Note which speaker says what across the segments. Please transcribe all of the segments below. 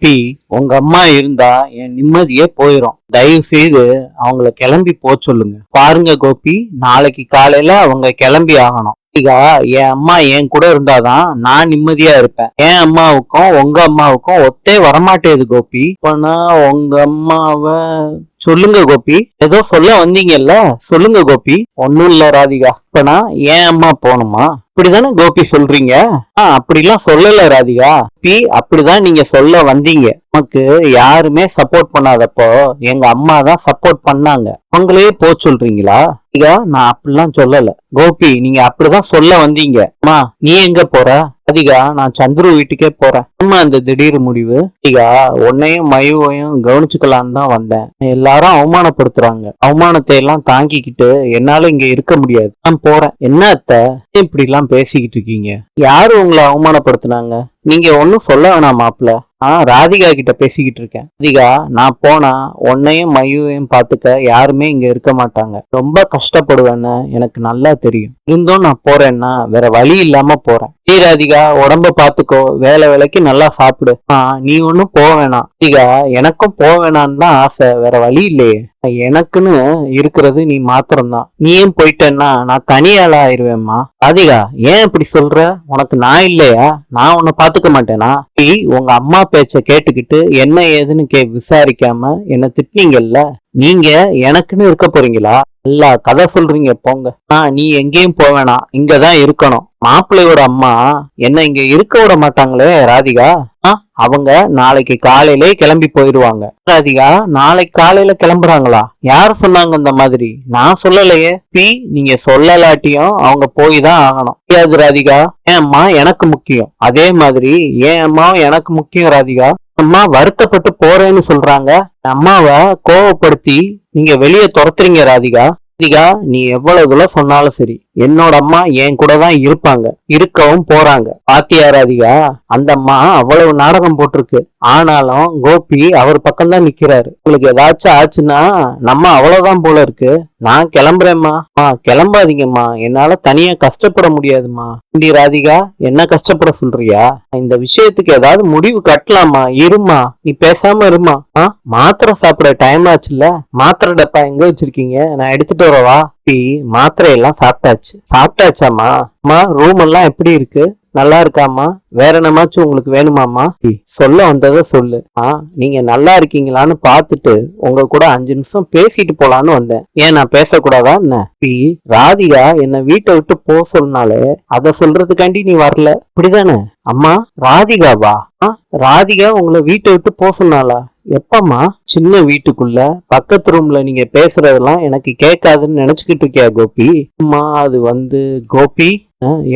Speaker 1: கோபி, உங்க அம்மா இருந்தா என் நிம்மதியே போயிரும். தயவு செய்து அவங்கள கிளம்பி சொல்லுங்க. பாருங்க கோபி, நாளைக்கு காலையில அவங்க கிளம்பி ஆகணும். என் அம்மா என் கூட இருந்தாதான் நான் நிம்மதியா இருப்பேன். என் அம்மாவுக்கும் உங்க அம்மாவுக்கும் ஒத்தே வரமாட்டேது கோபி. இப்பனா உங்க அம்மாவ சொல்லுங்க கோபி. ஏதோ சொல்ல வந்தீங்கல்ல, சொல்லுங்க கோபி. ஒண்ணும் இல்ல ராதிகா. இப்பனா என் அம்மா போகணுமா? இப்படிதானே கோபி சொல்றீங்க? அப்படிலாம் சொல்லல ராதிகா. அப்படிதான் நீங்க சொல்ல வந்தீங்க. நமக்கு யாருமே சப்போர்ட் பண்ணாதப்போ எங்க அம்மா தான் சப்போர்ட் பண்ணாங்க. அவங்களே சொல்றீங்களா? நான் அப்படிலாம் சொல்லல கோபி. நீங்க அப்படிதான் சொல்ல வந்தீங்க. அம்மா நீ எங்க போற? அதிகா, நான் சந்துரு வீட்டுக்கே போறேன். அம்மா அந்த திடீர் முடிவு? அதிகா, உன்னையும் மயுவையும் கவனிச்சுக்கலான்னு தான் வந்தேன். எல்லாரும் அவமானப்படுத்துறாங்க. அவமானத்தை எல்லாம் தாங்கிக்கிட்டு என்னால இங்க இருக்க முடியாது. நான் போறேன். என்ன அத்தை இப்படி எல்லாம் பேசிக்கிட்டு இருக்கீங்க? யாரு உங்களை அவமானப்படுத்தினாங்க? நீங்க ஒன்னும் சொல்ல வேணாம் மாப்பிள்ள. ராதிகா கிட்ட பேசிக்கிட்டு இருக்கேன். ராதிகா, நான் போனா உன்னையும் மயுவையும் பாத்துக்க யாருமே இங்க இருக்க மாட்டாங்க. ரொம்ப கஷ்டப்படுவேன்னு எனக்கு நல்லா தெரியும். இருந்தும் நான் போறேன்னா வேற வழி இல்லாம போறேன். நீ ராதிகா உடம்ப பாத்துக்கோ. வேலை வேலைக்கு நல்லா சாப்பிடு. நீ ஒன்னும் போக வேணாம். ராதிகா, எனக்கும் போக வேணான்னு தான் ஆசை. வேற வழி இல்லையே. எனக்குன்னு இருக்கிறது நீ மாத்திரம்தான். நீயும் போயிட்டேன்னா நான் தனியாளா ஆயிருவேம்மா. ராதிகா, ஏன் இப்படி சொல்ற? உனக்கு நான் இல்லையா? நான் உன்னை பாத்துக்க மாட்டேனா? நீ உங்க அம்மா பேச்ச கேட்டுக்கிட்டு என்ன ஏதுன்னு விசாரிக்காம என்ன திட்டினீங்கல்ல. நீங்க எனக்குன்னு இருக்க போறீங்களா? எல்லா கதை சொல்றீங்க போங்க. நீ எங்கேயும் போவேனா, இங்கதான் இருக்கணும். மாப்பிள்ளையோட அம்மா என்ன இங்க இருக்க விட மாட்டாங்களே ராதிகா. அவங்க நாளைக்கு காலையிலே கிளம்பி போயிடுவாங்க. ராதிகா, நாளைக்கு காலையில கிளம்புறாங்களா? யார் சொன்னாங்க இந்த மாதிரி? நான் சொல்லலையே. நீங்க சொல்லலாட்டியும் அவங்க போய் தான் ஆகணும். அது ராதிகா, என் அம்மா எனக்கு முக்கியம். அதே மாதிரி என் அம்மாவும் எனக்கு முக்கியம் ராதிகா. அம்மா வருத்தப்பட்டு போறேன்னு சொல்றாங்க. அம்மாவை கோவப்படுத்தி நீங்க வெளியே துரத்துறீங்க ராதிகா. ராதிகா, நீ எவ்வளவு தூரம் சொன்னாலும் சரி, என்னோட அம்மா என் கூட தான் இருப்பாங்க, இருக்கவும் போறாங்க. பாத்தியா ராதிகா, அந்த அம்மா அவ்வளவு நாடகம் போட்டிருக்கு. ஆனாலும் கோபி அவர் பக்கம் தான் நிக்கிறாரு. உங்களுக்கு ஏதாச்சும் ஆச்சுன்னா நம்ம அவ்வளவுதான் போல இருக்கு. நான் கிளம்புறேம்மா. கிளம்பாதீங்கம்மா, என்னால தனியா கஷ்டப்பட முடியாதுமா. ராதிகா, என்ன கஷ்டப்பட சொல்றியா? இந்த விஷயத்துக்கு ஏதாவது முடிவு கட்டலாமா? இருமா, நீ பேசாம இருமா. மாத்திரை சாப்பிட டைம் ஆச்சுல்ல. மாத்திரை டப்பா எங்க வச்சிருக்கீங்க? நான் எடுத்துட்டு வரவா? மாத்திரை எல்லாம் சாப்பிட்டாச்சாமா? ரூம் எல்லாம் எப்படி இருக்கு? நல்லா இருக்காமா? வேற என்னமாச்சும் உங்களுக்கு வேணுமாமா? சொல்ல வந்ததை சொல்லு. நீங்க நல்லா இருக்கீங்களான்னு பாத்துட்டு உங்க கூட 5 நிமிஷம் பேசிட்டு போலான்னு வந்தேன். ஏன் நான் பேசக்கூடாதா என்ன? ராதிகா என்ன வீட்டை விட்டு போ சொன்னாலே அத சொல்றதுக்காண்டி நீ வரல, இப்படிதானே? அம்மா, ராதிகாவா? ராதிகா உங்களை வீட்டை விட்டு போ சொன்னாளா? எப்பமா? சின்ன வீட்டுக்குள்ள பக்கத்து ரூம்ல நீங்க பேசுறதெல்லாம் எனக்கு கேட்காதுன்னு நினைச்சுக்கிட்டு இருக்கியா கோபி? அம்மா, அது கோபி,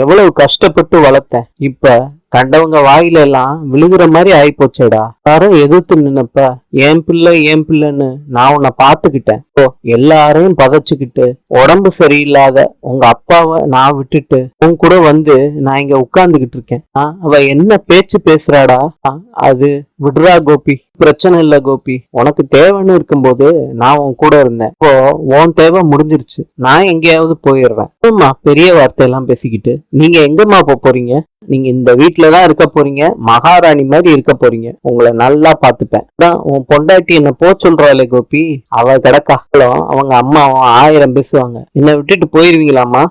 Speaker 1: எவ்வளவு கஷ்டப்பட்டு வளர்த்தேன். இப்ப கண்டவங்க வாயில எல்லாம் விழுகுற மாதிரி ஆயிப்போச்சேடா. யாரும் எதிர்த்து நின்னப்ப என் பிள்ளைன்னு நான் உன்னை பாத்துக்கிட்டேன். எல்லாரையும் பதைச்சுக்கிட்டு உடம்பு சரியில்லாத உங்க அப்பாவை நான் விட்டுட்டு உன் கூட நான் இங்க உட்கார்ந்துகிட்டு இருக்கேன். அவ என்ன பேச்சு பேசுறாடா? அது விடுறா கோபி, பிரச்சனை இல்ல கோபி. உனக்கு தேவைன்னு இருக்கும்போது நான் உன் கூட இருந்தேன். இப்போ உன் தேவை முடிஞ்சிருச்சு. நான் எங்கேயாவது போயிடுறேன். பெரிய வார்த்தையெல்லாம் பேசிக்கிட்டு நீங்க எங்கம்மா போறீங்க? நீங்க இந்த வீட்டுலதான் இருக்க போறீங்க. மகாராணி மாதிரி இருக்க போறீங்க. உங்களை நல்லா பாத்துப்பேன். உன் பொண்டாட்டி என்ன சொல்றாளே கோபி, அவ கிடக்காலும் அவங்க அம்மாவும் 1000 பேசுவாங்க. என்ன விட்டுட்டு போயிருவீங்களாமா?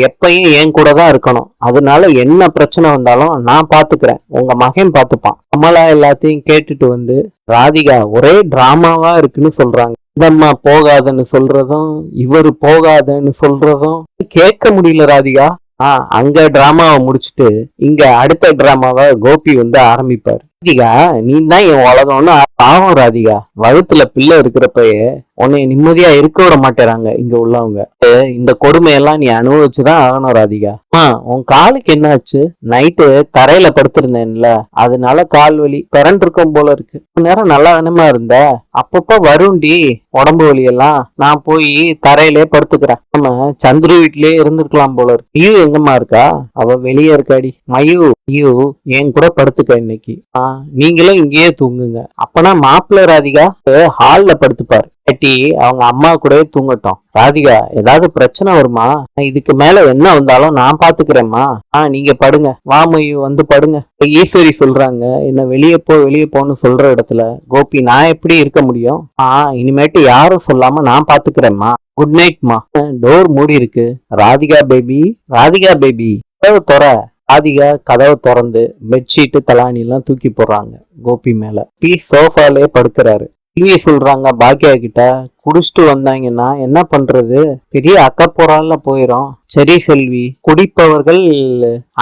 Speaker 1: எப்பயும் என் கூட தான் இருக்கணும். அதனால என்ன பிரச்சனை வந்தாலும் நான் பாத்துக்கிறேன். உங்க மகன் பாத்துப்பான். கமலா எல்லாத்தையும் கேட்டுட்டு ராதிகா ஒரே டிராமாவா இருக்குன்னு சொல்றாங்க. இதம்மா போகாதன்னு சொல்றதும் இவரு போகாதன்னு சொல்றதும் கேட்க முடியல ராதிகா. அங்க டிராமாவை முடிச்சுட்டு இங்க அடுத்த டிராமாவை கோபி ஆரம்பிப்பாரு. ராதிகா, நீ தான் என் உலகம்னு பாவம் ராதிகா. வகுத்துல பிள்ளை இருக்கிறப்பயே உன்னை நிம்மதியா இருக்க விட மாட்டேறாங்க இங்க உள்ளவங்க. இந்த கொடுமையெல்லாம் நீ அனுபவிச்சுதான் ஆகணும் ராதிகா. உன் காலுக்கு என்ன ஆச்சு? நைட்டு தரையில படுத்திருந்தேன்ல, அதனால கால் வலி. கரண்ட் இருக்கும் போல இருக்கு. நேரம் நல்லா தானமா இருந்த. அப்பப்ப வருண்டி உடம்பு வலி எல்லாம். நான் போய் தரையிலே படுத்துக்கிறேன். நம்ம சந்துரு வீட்லயே இருந்திருக்கலாம் போல இருக்கு. மயு எங்கம்மா இருக்கா? அவ வெளியே இருக்காடி. மயு என் கூட படுத்துக்க இன்னைக்கு. நீங்களும் இங்கேயே தூங்குங்க. அப்பனா மாப்பிள்ளை ராதிகா ஹால்ல படுத்துப்பாரு. கட்டி அவங்க அம்மா கூடயே தூங்கட்டும். ராதிகா ஏதாவது பிரச்சனை வருமா? இதுக்கு மேல என்ன வந்தாலும் நான் பாத்துக்கிறேம்மா. நீங்க படுங்க. வாமொழி வந்து படுங்க. ஈஸ்வரி சொல்றாங்க, என்ன வெளியே போன்னு சொல்ற இடத்துல கோபி நான் எப்படி இருக்க முடியும்? இனிமேட்டு யாரும் சொல்லாம நான் பாத்துக்கிறேம்மா. குட் நைட்மா. டோர் மூடி இருக்கு. ராதிகா பேபி, ராதிகா பேபி, கதவு தொற. ராதிகா கதவை திறந்து பெட்ஷீட்டு தலானி எல்லாம் தூக்கி போடுறாங்க கோபி மேல. சோஃபாலே படுக்கிறாரு. டிவி சொல்றாங்க பாக்கியா கிட்ட, குடிச்சிட்டு வந்தாங்கன்னா என்ன பண்றது, பெரிய அக்கப்போரால போயிரும். சரி செல்வி, குடிப்பவர்கள்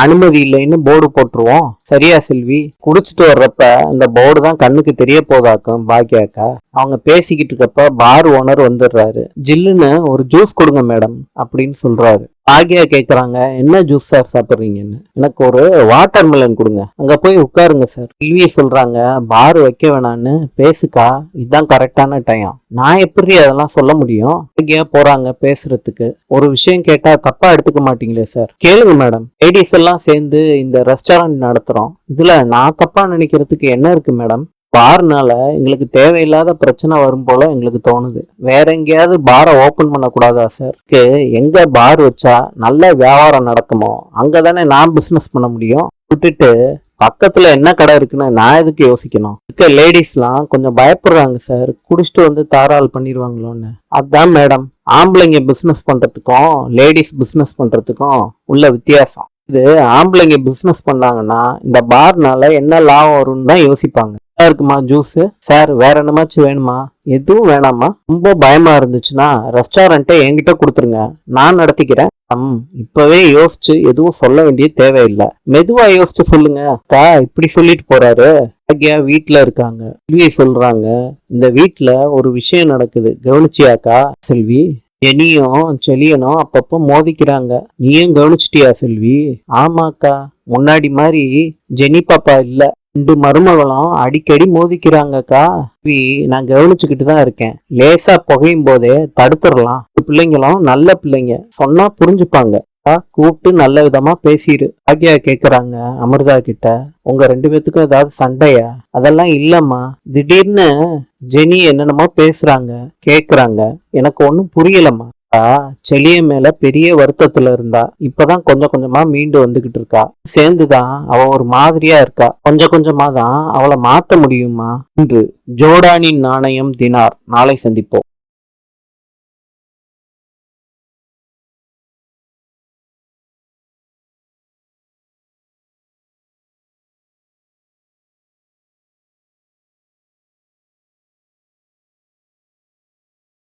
Speaker 1: அனுமதி இல்லைன்னு போர்டு போட்டுருவோம். சரியா செல்வி? குடிச்சிட்டு வர்றப்ப அந்த போர்டு தான் கண்ணுக்கு தெரிய போதாக்கும் பாக்கியாக்கா. அவங்க பேசிக்கிட்டு இருக்கப்ப பார் ஓனர் வந்துடுறாரு. ஜில்லுன்னு ஒரு ஜூஸ் கொடுங்க மேடம் அப்படின்னு சொல்றாரு. பாக்கியா கேக்குறாங்க, என்ன ஜூஸ் சார் சாப்பிடுறீங்கன்னு. எனக்கு ஒரு வாட்டர் மெலன் கொடுங்க. அங்க போய் உட்காருங்க சார். செல்வி சொல்றாங்க, பார் வைக்க வேணான்னு பேசுக்கா, இதுதான் கரெக்டான டைம். நான் எப்படி அதெல்லாம் சொல்ல முடியும்? இங்கே போறாங்க பேசுறதுக்கு. ஒரு விஷயம் கேட்டா தப்பா எடுத்துக்க மாட்டீங்களே சார்? கேளுங்க மேடம். லேடிஸ் எல்லாம் சேர்ந்து இந்த ரெஸ்டாரண்ட் நடத்துறோம். இதுல நான் தப்பா நினைக்கிறதுக்கு என்ன இருக்கு மேடம்? பார்னால எங்களுக்கு தேவையில்லாத பிரச்சனை வரும் போல எங்களுக்கு தோணுது. வேற எங்கேயாவது பாரை ஓபன் பண்ண கூடாதா சார்? எங்க பார் வச்சா நல்ல வியாபாரம் நடக்குமோ அங்கதானே நான் பிசினஸ் பண்ண முடியும். விட்டுட்டு பக்கத்துல என்ன கடை இருக்குன்னு நான் எதுக்கு யோசிக்கணும்? இருக்க லேடிஸ் எல்லாம் கொஞ்சம் பயப்படுறாங்க சார், குடிச்சிட்டு வந்து தாராள் பண்ணிடுவாங்களோன்னு. அதான் மேடம், ஆம்பளைங்க பிசினஸ் பண்றதுக்கும் லேடிஸ் பிசினஸ் பண்றதுக்கும் உள்ள வித்தியாசம். இது ஆம்பளைங்க பிசினஸ் பண்ணாங்கன்னா இந்த பார்னால என்ன லாபம் வரும்னு தான் யோசிப்பாங்க. இருக்குமா ஜூஸ் சார்? வேற என்னமாச்சும் வேணுமா? எதுவும் வேணாமா? ரொம்ப பயமா இருந்துச்சுன்னா ரெஸ்டாரண்ட்டை என்கிட்ட கொடுத்துருங்க, நான் நடத்திக்கிறேன். இப்பவே யோசிச்சு எதுவும் சொல்ல வேண்டிய தேவையில்லை. மெதுவா யோசிச்சு சொல்லுங்க. இப்படி சொல்லிட்டு போறாரு. வீட்டுல இருக்காங்க. செல்வி சொல்றாங்க, இந்த வீட்டுல ஒரு விஷயம் நடக்குது, கவனிச்சியாக்கா? செல்வி, ஜெனியும் செலியனும் அப்பப்போ மோதிக்கிறாங்க. நீயும் கவனிச்சிட்டியா செல்வி? ஆமாக்கா, முன்னாடி மாதிரி ஜெனி பாப்பா இல்ல. 2 மருமகளும் அடிக்கடி மோதிக்கிறாங்கக்கா. நான் கவனிச்சுக்கிட்டு தான் இருக்கேன். லேசா புகையும் போதே தடுத்துடலாம். பிள்ளைங்களும் நல்ல பிள்ளைங்க, சொன்னா புரிஞ்சுப்பாங்க. கூப்பிட்டு நல்ல விதமா பேசிடு. பாக்கியா கேக்குறாங்க அமிர்தா கிட்ட, உங்க 2 பேத்துக்கும் ஏதாவது சண்டையா? அதெல்லாம் இல்லம்மா, திடீர்னு ஜெனி என்னென்னமோ பேசுறாங்க கேக்குறாங்க, எனக்கு ஒன்னும் புரியலம்மா. செலிய மேல பெரிய வருத்தத்துல இருந்தா, இப்பதான் கொஞ்சம் கொஞ்சமா மீண்டு வந்துகிட்டு இருக்கா. சேர்ந்துதான் அவ ஒரு மாதிரியா இருக்கா. கொஞ்சம் கொஞ்சமா தான் அவளை மாத்த முடியுமா? இன்று ஜோர்டானின் நாணயம் தினார். நாளை சந்திப்போம்.